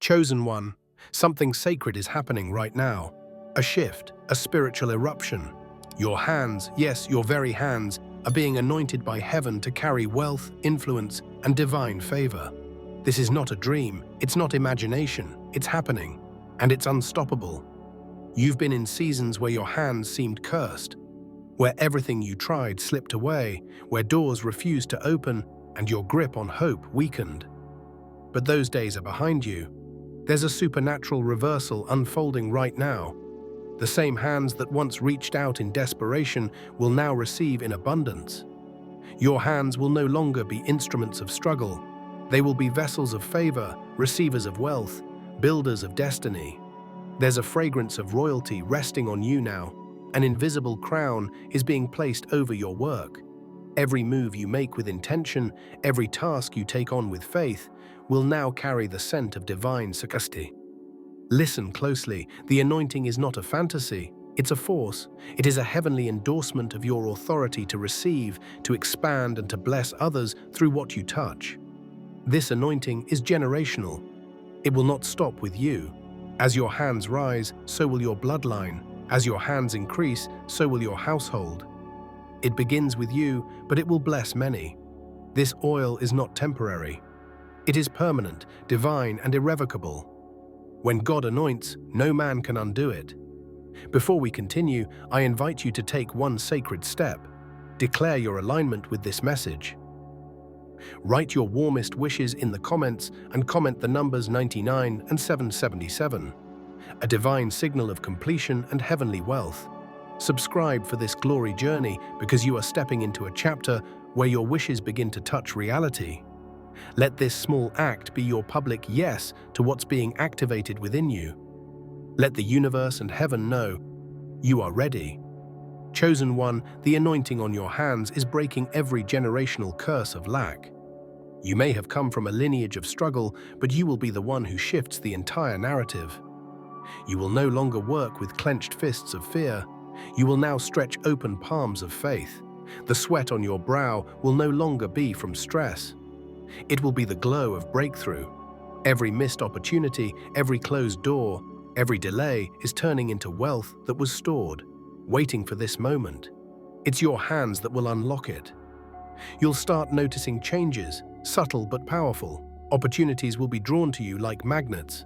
Chosen one, something sacred is happening right now. A shift, a spiritual eruption. Your hands, yes, your very hands, are being anointed by heaven to carry wealth, influence, and divine favor. This is not a dream, it's not imagination, it's happening, and it's unstoppable. You've been in seasons where your hands seemed cursed, where everything you tried slipped away, where doors refused to open, and your grip on hope weakened. But those days are behind you. There's a supernatural reversal unfolding right now. The same hands that once reached out in desperation will now receive in abundance. Your hands will no longer be instruments of struggle. They will be vessels of favor, receivers of wealth, builders of destiny. There's a fragrance of royalty resting on you now. An invisible crown is being placed over your work. Every move you make with intention, every task you take on with faith, will now carry the scent of divine sagacity. Listen closely, the anointing is not a fantasy, it's a force. It is a heavenly endorsement of your authority to receive, to expand, and to bless others through what you touch. This anointing is generational. It will not stop with you. As your hands rise, so will your bloodline. As your hands increase, so will your household. It begins with you, but it will bless many. This oil is not temporary. It is permanent, divine, and irrevocable. When God anoints, no man can undo it. Before we continue, I invite you to take one sacred step. Declare your alignment with this message. Write your warmest wishes in the comments and comment the numbers 99 and 777, a divine signal of completion and heavenly wealth. Subscribe for this glory journey because you are stepping into a chapter where your wishes begin to touch reality. Let this small act be your public yes to what's being activated within you. Let the universe and heaven know you are ready. Chosen one, the anointing on your hands is breaking every generational curse of lack. You may have come from a lineage of struggle, but you will be the one who shifts the entire narrative. You will no longer work with clenched fists of fear. You will now stretch open palms of faith. The sweat on your brow will no longer be from stress. It will be the glow of breakthrough. Every missed opportunity, every closed door, every delay is turning into wealth that was stored, waiting for this moment. It's your hands that will unlock it. You'll start noticing changes, subtle but powerful. Opportunities will be drawn to you like magnets.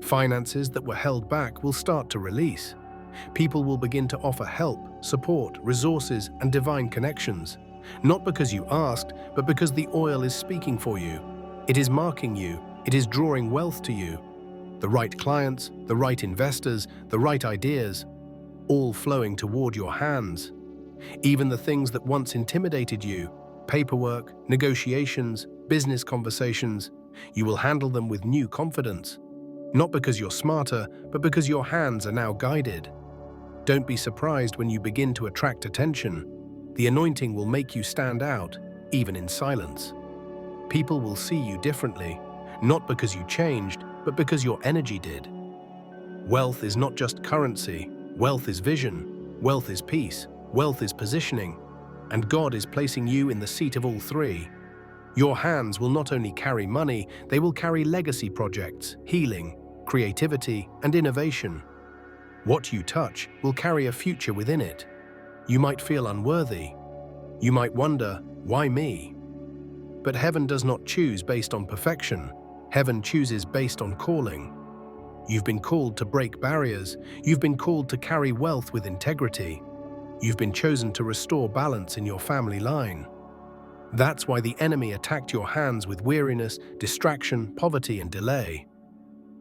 Finances that were held back will start to release. People will begin to offer help, support, resources, and divine connections. Not because you asked, but because the oil is speaking for you. It is marking you. It is drawing wealth to you. The right clients, the right investors, the right ideas, all flowing toward your hands. Even the things that once intimidated you, paperwork, negotiations, business conversations, you will handle them with new confidence. Not because you're smarter, but because your hands are now guided. Don't be surprised when you begin to attract attention. The anointing will make you stand out, even in silence. People will see you differently, not because you changed, but because your energy did. Wealth is not just currency. Wealth is vision. Wealth is peace. Wealth is positioning. And God is placing you in the seat of all three. Your hands will not only carry money, they will carry legacy projects, healing, creativity, and innovation. What you touch will carry a future within it. You might feel unworthy. You might wonder, why me? But heaven does not choose based on perfection. Heaven chooses based on calling. You've been called to break barriers. You've been called to carry wealth with integrity. You've been chosen to restore balance in your family line. That's why the enemy attacked your hands with weariness, distraction, poverty, and delay.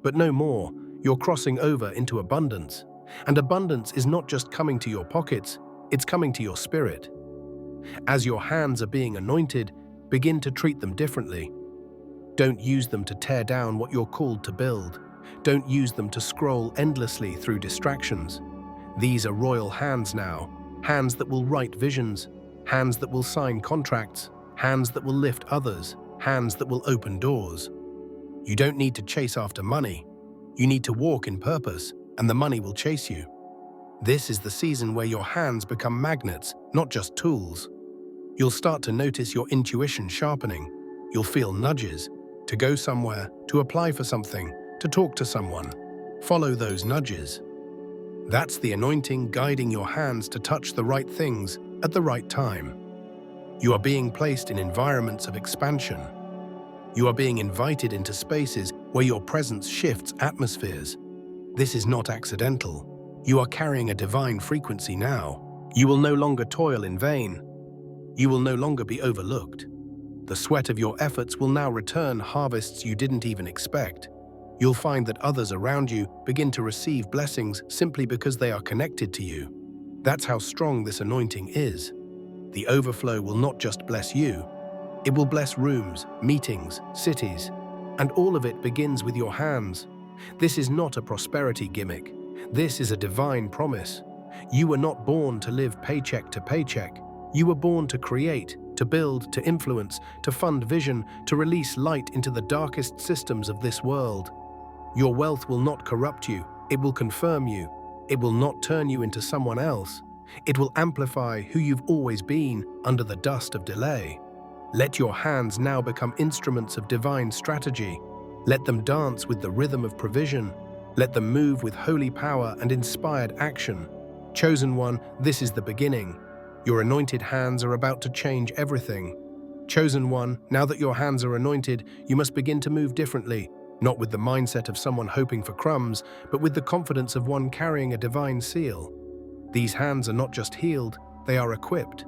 But no more. You're crossing over into abundance. And abundance is not just coming to your pockets, it's coming to your spirit. As your hands are being anointed, begin to treat them differently. Don't use them to tear down what you're called to build. Don't use them to scroll endlessly through distractions. These are royal hands now, hands that will write visions, hands that will sign contracts, hands that will lift others, hands that will open doors. You don't need to chase after money. You need to walk in purpose, and the money will chase you. This is the season where your hands become magnets, not just tools. You'll start to notice your intuition sharpening. You'll feel nudges to go somewhere, to apply for something, to talk to someone. Follow those nudges. That's the anointing guiding your hands to touch the right things at the right time. You are being placed in environments of expansion. You are being invited into spaces where your presence shifts atmospheres. This is not accidental. You are carrying a divine frequency now. You will no longer toil in vain. You will no longer be overlooked. The sweat of your efforts will now return harvests you didn't even expect. You'll find that others around you begin to receive blessings simply because they are connected to you. That's how strong this anointing is. The overflow will not just bless you, it will bless rooms, meetings, cities, and all of it begins with your hands. This is not a prosperity gimmick. This is a divine promise. You were not born to live paycheck to paycheck. You were born to create, to build, to influence, to fund vision, to release light into the darkest systems of this world. Your wealth will not corrupt you. It will confirm you. It will not turn you into someone else. It will amplify who you've always been under the dust of delay. Let your hands now become instruments of divine strategy. Let them dance with the rhythm of provision. Let them move with holy power and inspired action. Chosen one, this is the beginning. Your anointed hands are about to change everything. Chosen one, now that your hands are anointed, you must begin to move differently, not with the mindset of someone hoping for crumbs, but with the confidence of one carrying a divine seal. These hands are not just healed, they are equipped.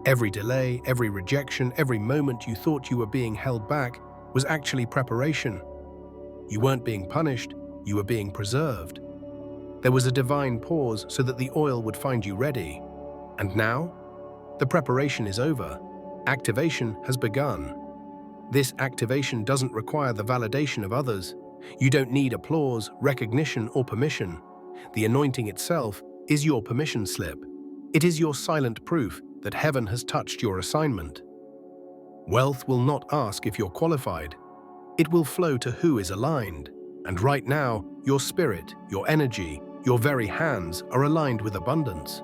Every delay, every rejection, every moment you thought you were being held back was actually preparation. You weren't being punished, you were being preserved. There was a divine pause so that the oil would find you ready. And now, the preparation is over. Activation has begun. This activation doesn't require the validation of others. You don't need applause, recognition, or permission. The anointing itself is your permission slip. It is your silent proof that heaven has touched your assignment. Wealth will not ask if you're qualified. It will flow to who is aligned. And right now, your spirit, your energy, your very hands are aligned with abundance.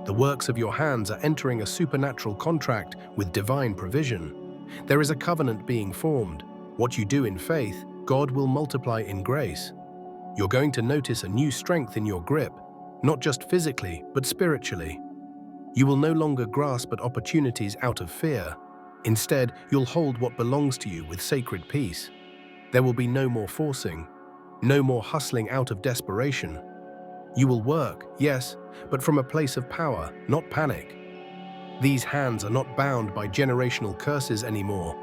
The works of your hands are entering a supernatural contract with divine provision. There is a covenant being formed. What you do in faith, God will multiply in grace. You're going to notice a new strength in your grip, not just physically, but spiritually. You will no longer grasp at opportunities out of fear. Instead, you'll hold what belongs to you with sacred peace. There will be no more forcing, no more hustling out of desperation. You will work, yes, but from a place of power, not panic. These hands are not bound by generational curses anymore.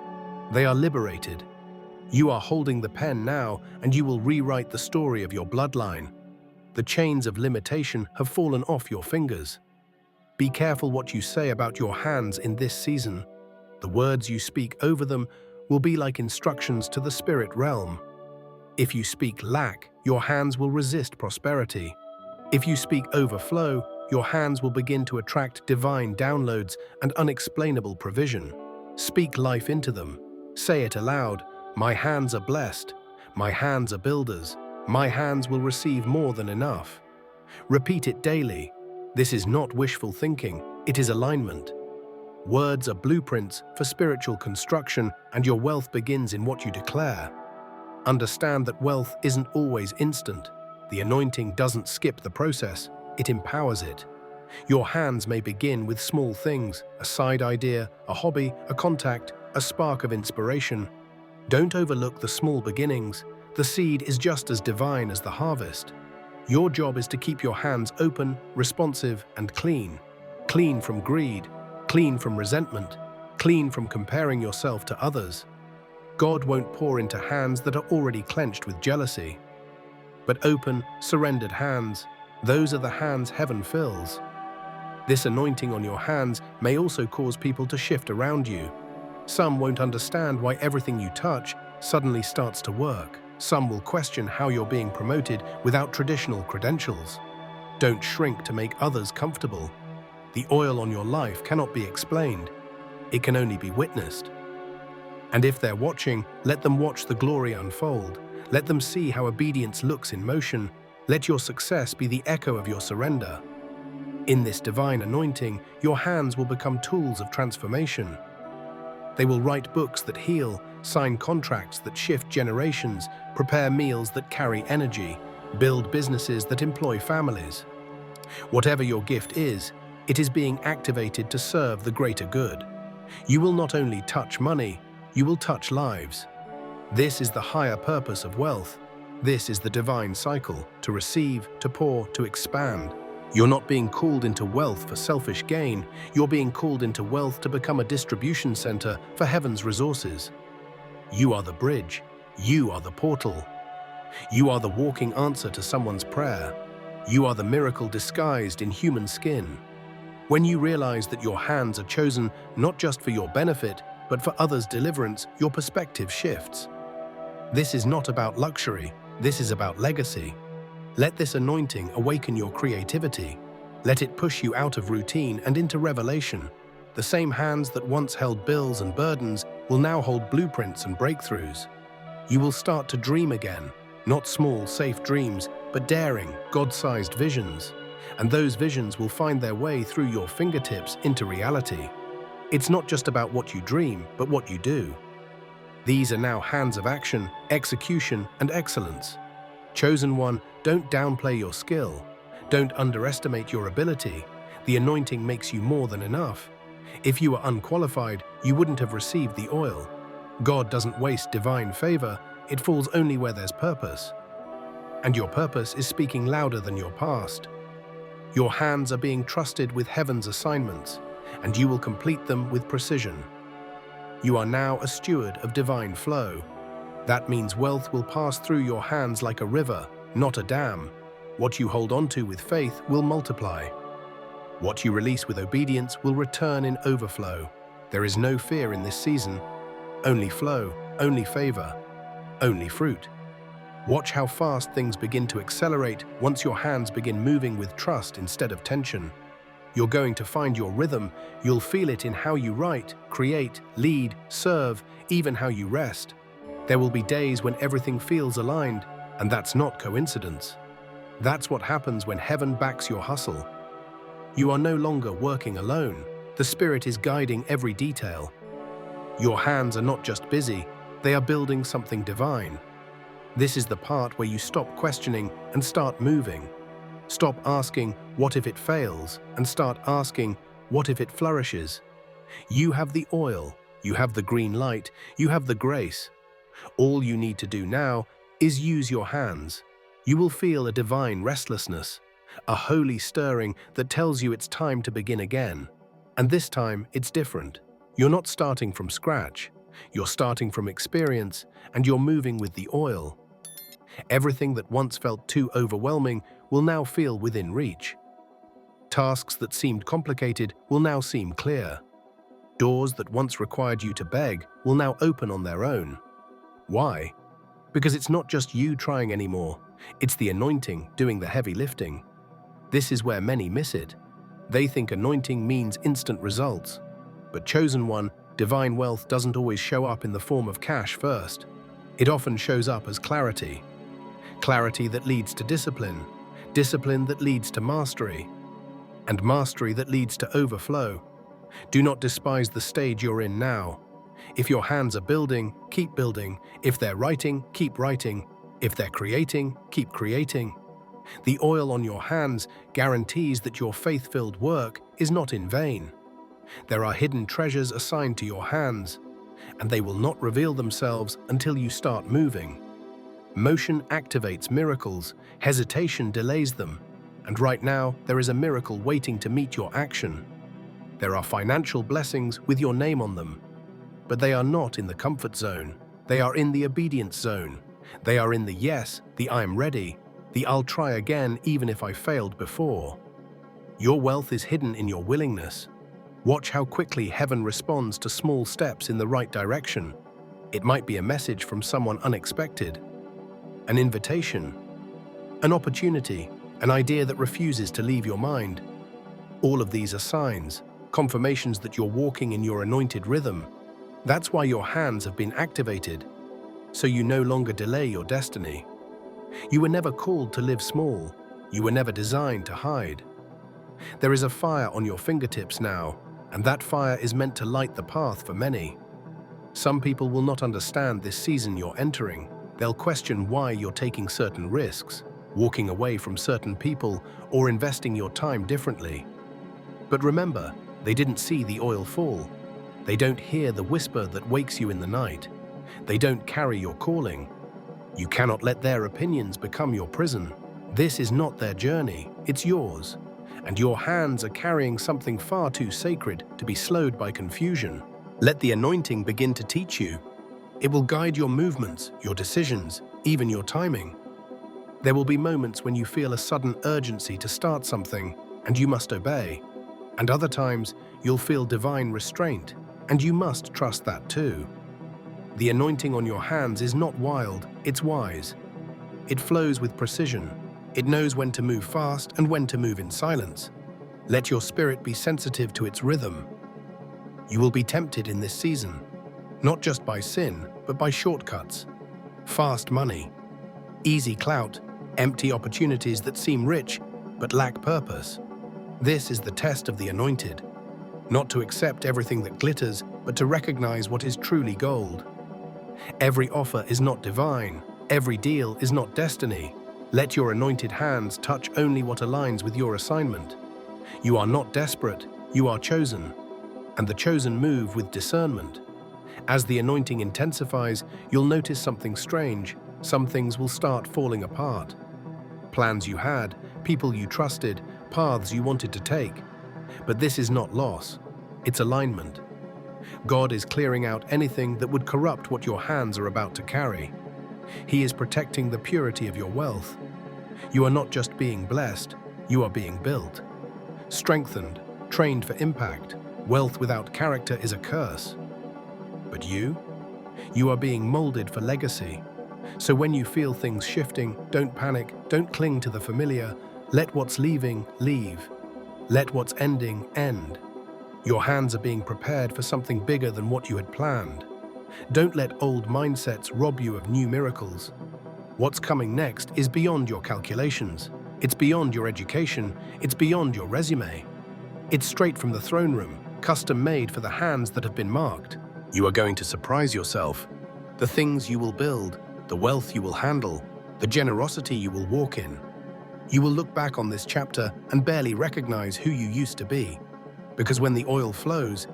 They are liberated. You are holding the pen now, and you will rewrite the story of your bloodline. The chains of limitation have fallen off your fingers. Be careful what you say about your hands in this season. The words you speak over them will be like instructions to the spirit realm. If you speak lack, your hands will resist prosperity. If you speak overflow, your hands will begin to attract divine downloads and unexplainable provision. Speak life into them. Say it aloud. My hands are blessed. My hands are builders. My hands will receive more than enough. Repeat it daily. This is not wishful thinking, it is alignment. Words are blueprints for spiritual construction, and your wealth begins in what you declare. Understand that wealth isn't always instant. The anointing doesn't skip the process, it empowers it. Your hands may begin with small things, a side idea, a hobby, a contact, a spark of inspiration. Don't overlook the small beginnings. The seed is just as divine as the harvest. Your job is to keep your hands open, responsive, and clean. Clean from greed, clean from resentment, clean from comparing yourself to others. God won't pour into hands that are already clenched with jealousy. But open, surrendered hands, those are the hands heaven fills. This anointing on your hands may also cause people to shift around you. Some won't understand why everything you touch suddenly starts to work. Some will question how you're being promoted without traditional credentials. Don't shrink to make others comfortable. The oil on your life cannot be explained. It can only be witnessed. And if they're watching, let them watch the glory unfold. Let them see how obedience looks in motion. Let your success be the echo of your surrender. In this divine anointing, your hands will become tools of transformation. They will write books that heal, sign contracts that shift generations, prepare meals that carry energy, build businesses that employ families. Whatever your gift is, it is being activated to serve the greater good. You will not only touch money, you will touch lives. This is the higher purpose of wealth. This is the divine cycle, to receive, to pour, to expand. You're not being called into wealth for selfish gain. You're being called into wealth to become a distribution center for heaven's resources. You are the bridge. You are the portal. You are the walking answer to someone's prayer. You are the miracle disguised in human skin. When you realize that your hands are chosen not just for your benefit, but for others' deliverance, your perspective shifts. This is not about luxury. This is about legacy. Let this anointing awaken your creativity. Let it push you out of routine and into revelation. The same hands that once held bills and burdens will now hold blueprints and breakthroughs. You will start to dream again, not small, safe dreams, but daring, God-sized visions. And those visions will find their way through your fingertips into reality. It's not just about what you dream, but what you do. These are now hands of action, execution, and excellence. Chosen one, don't downplay your skill. Don't underestimate your ability. The anointing makes you more than enough. If you were unqualified, you wouldn't have received the oil. God doesn't waste divine favor. It falls only where there's purpose. And your purpose is speaking louder than your past. Your hands are being trusted with heaven's assignments, and you will complete them with precision. You are now a steward of divine flow. That means wealth will pass through your hands like a river, not a dam. What you hold onto with faith will multiply. What you release with obedience will return in overflow. There is no fear in this season. Only flow, only favor, only fruit. Watch how fast things begin to accelerate once your hands begin moving with trust instead of tension. You're going to find your rhythm. You'll feel it in how you write, create, lead, serve, even how you rest. There will be days when everything feels aligned, and that's not coincidence. That's what happens when heaven backs your hustle. You are no longer working alone. The Spirit is guiding every detail. Your hands are not just busy, they are building something divine. This is the part where you stop questioning and start moving. Stop asking, what if it fails, and start asking, what if it flourishes? You have the oil, you have the green light, you have the grace. All you need to do now is use your hands. You will feel a divine restlessness, a holy stirring that tells you it's time to begin again. And this time, it's different. You're not starting from scratch. You're starting from experience, and you're moving with the oil. Everything that once felt too overwhelming will now feel within reach. Tasks that seemed complicated will now seem clear. Doors that once required you to beg will now open on their own. Why? Because it's not just you trying anymore. It's the anointing doing the heavy lifting. This is where many miss it. They think anointing means instant results. But chosen one, divine wealth doesn't always show up in the form of cash first. It often shows up as clarity. Clarity that leads to discipline, discipline that leads to mastery, and mastery that leads to overflow. Do not despise the stage you're in now. If your hands are building, keep building. If they're writing, keep writing. If they're creating, keep creating. The oil on your hands guarantees that your faith-filled work is not in vain. There are hidden treasures assigned to your hands, and they will not reveal themselves until you start moving. Motion activates miracles, hesitation delays them, and right now there is a miracle waiting to meet your action. There are financial blessings with your name on them, but they are not in the comfort zone. They are in the obedience zone. They are in the yes, the I'm ready, the I'll try again even if I failed before. Your wealth is hidden in your willingness. Watch how quickly heaven responds to small steps in the right direction. It might be a message from someone unexpected, an invitation, an opportunity, an idea that refuses to leave your mind. All of these are signs, confirmations that you're walking in your anointed rhythm. That's why your hands have been activated, so you no longer delay your destiny. You were never called to live small. You were never designed to hide. There is a fire on your fingertips now, and that fire is meant to light the path for many. Some people will not understand this season you're entering. They'll question why you're taking certain risks, walking away from certain people, or investing your time differently. But remember, they didn't see the oil fall. They don't hear the whisper that wakes you in the night. They don't carry your calling. You cannot let their opinions become your prison. This is not their journey, it's yours. And your hands are carrying something far too sacred to be slowed by confusion. Let the anointing begin to teach you. It will guide your movements, your decisions, even your timing. There will be moments when you feel a sudden urgency to start something, and you must obey. And other times, you'll feel divine restraint, and you must trust that too. The anointing on your hands is not wild, it's wise. It flows with precision. It knows when to move fast and when to move in silence. Let your spirit be sensitive to its rhythm. You will be tempted in this season, not just by sin, but by shortcuts, fast money, easy clout, empty opportunities that seem rich but lack purpose. This is the test of the anointed, not to accept everything that glitters, but to recognize what is truly gold. Every offer is not divine. Every deal is not destiny. Let your anointed hands touch only what aligns with your assignment. You are not desperate, you are chosen, and the chosen move with discernment. As the anointing intensifies, you'll notice something strange. Some things will start falling apart. Plans you had, people you trusted, paths you wanted to take. But this is not loss, it's alignment. God is clearing out anything that would corrupt what your hands are about to carry. He is protecting the purity of your wealth. You are not just being blessed, you are being built. Strengthened, trained for impact. Wealth without character is a curse. But you are being molded for legacy. So when you feel things shifting, don't panic, don't cling to the familiar. Let what's leaving, leave. Let what's ending, end. Your hands are being prepared for something bigger than what you had planned. Don't let old mindsets rob you of new miracles. What's coming next is beyond your calculations. It's beyond your education. It's beyond your resume. It's straight from the throne room, custom-made for the hands that have been marked. You are going to surprise yourself. The things you will build, the wealth you will handle, the generosity you will walk in. You will look back on this chapter and barely recognize who you used to be. Because when the oil flows,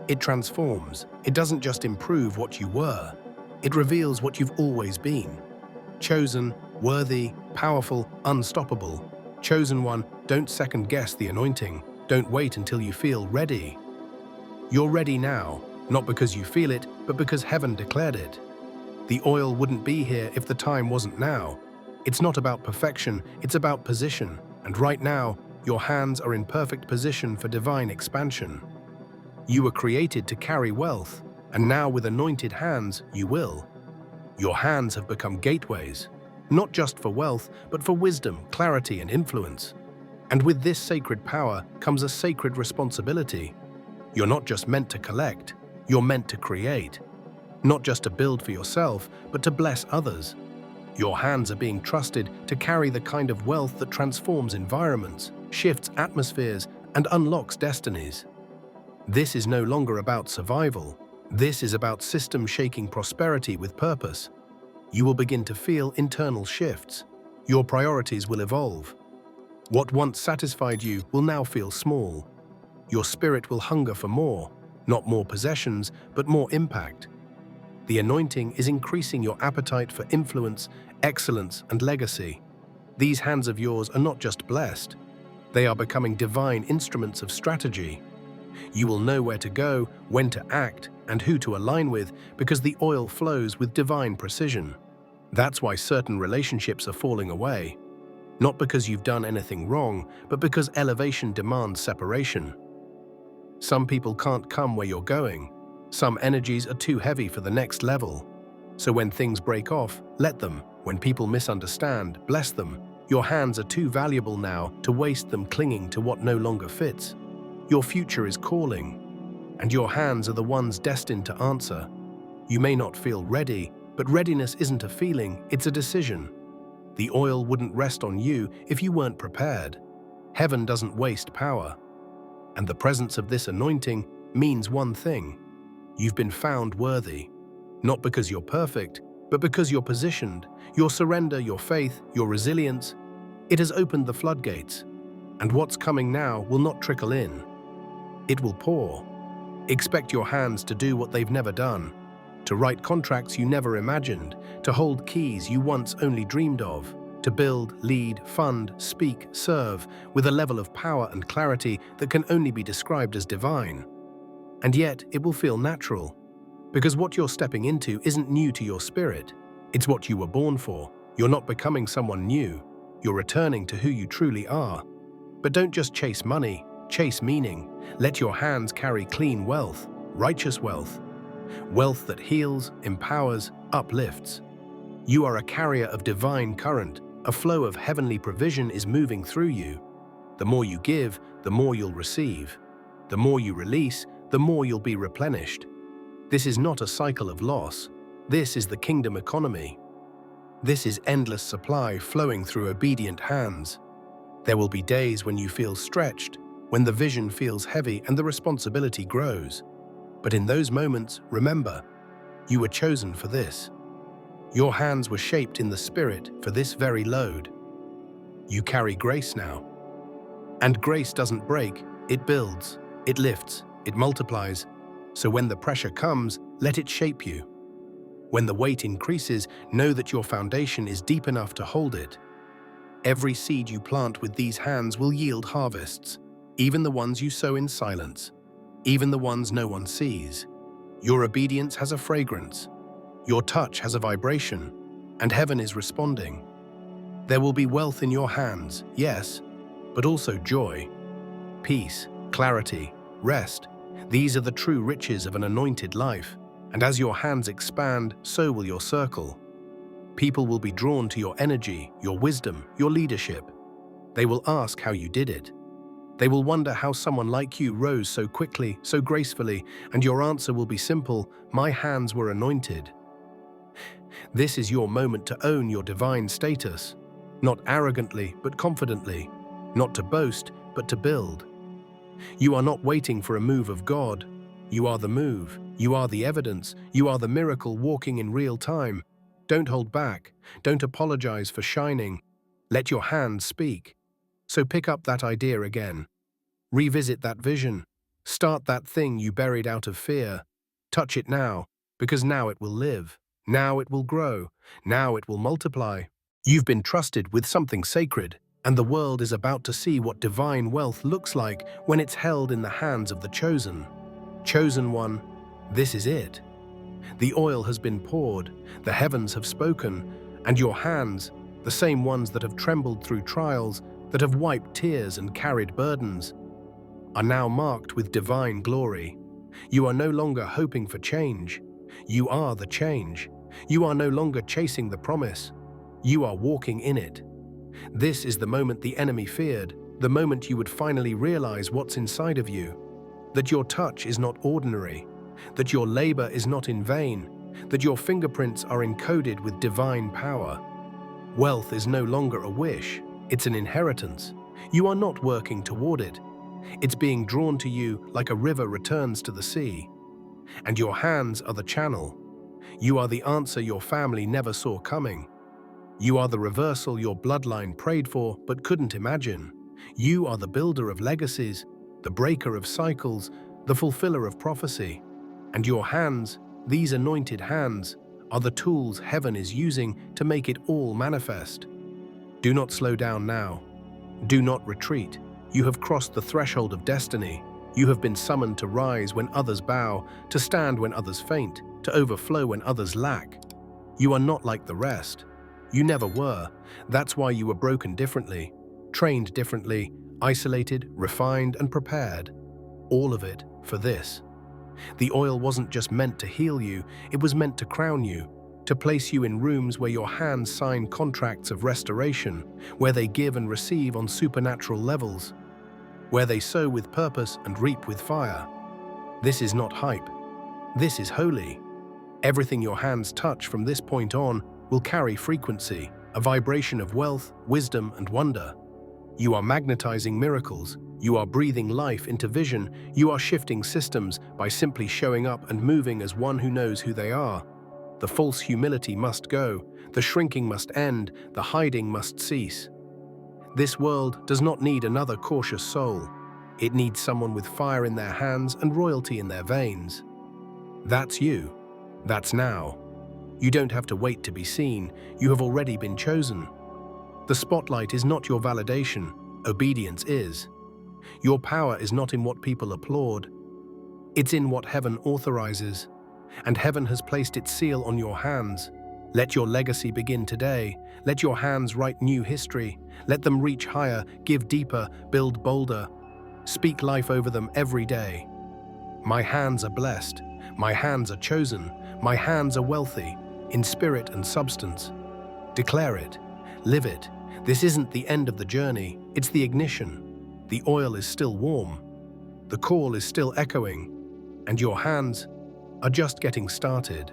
it transforms. It doesn't just improve what you were. It reveals what you've always been. Chosen, worthy, powerful, unstoppable. Chosen one, don't second-guess the anointing. Don't wait until you feel ready. You're ready now, not because you feel it, but because heaven declared it. The oil wouldn't be here if the time wasn't now. It's not about perfection, it's about position. And right now, your hands are in perfect position for divine expansion. You were created to carry wealth, and now with anointed hands, you will. Your hands have become gateways, not just for wealth, but for wisdom, clarity, and influence. And with this sacred power comes a sacred responsibility. You're not just meant to collect, you're meant to create. Not just to build for yourself, but to bless others. Your hands are being trusted to carry the kind of wealth that transforms environments, shifts atmospheres, and unlocks destinies. This is no longer about survival. This is about system-shaking prosperity with purpose. You will begin to feel internal shifts. Your priorities will evolve. What once satisfied you will now feel small. Your spirit will hunger for more, not more possessions, but more impact. The anointing is increasing your appetite for influence, excellence, and legacy. These hands of yours are not just blessed. They are becoming divine instruments of strategy. You will know where to go, when to act, and who to align with because the oil flows with divine precision. That's why certain relationships are falling away. Not because you've done anything wrong, but because elevation demands separation. Some people can't come where you're going. Some energies are too heavy for the next level. So when things break off, let them. When people misunderstand, bless them. Your hands are too valuable now to waste them clinging to what no longer fits. Your future is calling, and your hands are the ones destined to answer. You may not feel ready, but readiness isn't a feeling, it's a decision. The oil wouldn't rest on you if you weren't prepared. Heaven doesn't waste power. And the presence of this anointing means one thing. You've been found worthy, not because you're perfect, but because you're positioned. Your surrender, your faith, your resilience, it has opened the floodgates. And what's coming now will not trickle in. It will pour. Expect your hands to do what they've never done, to write contracts you never imagined, to hold keys you once only dreamed of, to build, lead, fund, speak, serve with a level of power and clarity that can only be described as divine. And yet, it will feel natural, because what you're stepping into isn't new to your spirit. It's what you were born for. You're not becoming someone new. You're returning to who you truly are. But don't just chase money, chase meaning. Let your hands carry clean wealth, righteous wealth, wealth that heals, empowers, uplifts. You are a carrier of divine current. A flow of heavenly provision is moving through you. The more you give, the more you'll receive. The more you release, the more you'll be replenished. This is not a cycle of loss. This is the kingdom economy. This is endless supply flowing through obedient hands. There will be days when you feel stretched, when the vision feels heavy and the responsibility grows. But in those moments, remember, you were chosen for this. Your hands were shaped in the Spirit for this very load. You carry grace now. And grace doesn't break, it builds, it lifts, it multiplies. So when the pressure comes, let it shape you. When the weight increases, know that your foundation is deep enough to hold it. Every seed you plant with these hands will yield harvests, even the ones you sow in silence, even the ones no one sees. Your obedience has a fragrance. Your touch has a vibration, and heaven is responding. There will be wealth in your hands, yes, but also joy, peace, clarity, rest. These are the true riches of an anointed life. And as your hands expand, so will your circle. People will be drawn to your energy, your wisdom, your leadership. They will ask how you did it. They will wonder how someone like you rose so quickly, so gracefully, and your answer will be simple: my hands were anointed. This is your moment to own your divine status, not arrogantly, but confidently, not to boast, but to build. You are not waiting for a move of God. You are the move. You are the evidence. You are the miracle walking in real time. Don't hold back. Don't apologize for shining. Let your hands speak. So pick up that idea again. Revisit that vision. Start that thing you buried out of fear. Touch it now, because now it will live. Now it will grow. Now it will multiply. You've been trusted with something sacred, and the world is about to see what divine wealth looks like when it's held in the hands of the chosen. Chosen one, this is it. The oil has been poured, the heavens have spoken, and your hands, the same ones that have trembled through trials, that have wiped tears and carried burdens, are now marked with divine glory. You are no longer hoping for change. You are the change. You are no longer chasing the promise. You are walking in it. This is the moment the enemy feared, the moment you would finally realize what's inside of you. That your touch is not ordinary, that your labor is not in vain, that your fingerprints are encoded with divine power. Wealth is no longer a wish, it's an inheritance. You are not working toward it. It's being drawn to you like a river returns to the sea. And your hands are the channel. You are the answer your family never saw coming. You are the reversal your bloodline prayed for but couldn't imagine. You are the builder of legacies, the breaker of cycles, the fulfiller of prophecy. And your hands, these anointed hands, are the tools heaven is using to make it all manifest. Do not slow down now. Do not retreat. You have crossed the threshold of destiny. You have been summoned to rise when others bow, to stand when others faint, to overflow when others lack. You are not like the rest. You never were. That's why you were broken differently, trained differently, isolated, refined, and prepared. All of it for this. The oil wasn't just meant to heal you, it was meant to crown you, to place you in rooms where your hands sign contracts of restoration, where they give and receive on supernatural levels, where they sow with purpose and reap with fire. This is not hype. This is holy. Everything your hands touch from this point on will carry frequency, a vibration of wealth, wisdom, and wonder. You are magnetizing miracles. You are breathing life into vision. You are shifting systems by simply showing up and moving as one who knows who they are. The false humility must go. The shrinking must end. The hiding must cease. This world does not need another cautious soul. It needs someone with fire in their hands and royalty in their veins. That's you. That's now. You don't have to wait to be seen. You have already been chosen. The spotlight is not your validation. Obedience is. Your power is not in what people applaud. It's in what heaven authorizes. And heaven has placed its seal on your hands. Let your legacy begin today. Let your hands write new history. Let them reach higher, give deeper, build bolder. Speak life over them every day. My hands are blessed. My hands are chosen. My hands are wealthy, in spirit and substance. Declare it. Live it. This isn't the end of the journey. It's the ignition. The oil is still warm. The call is still echoing. And your hands are just getting started.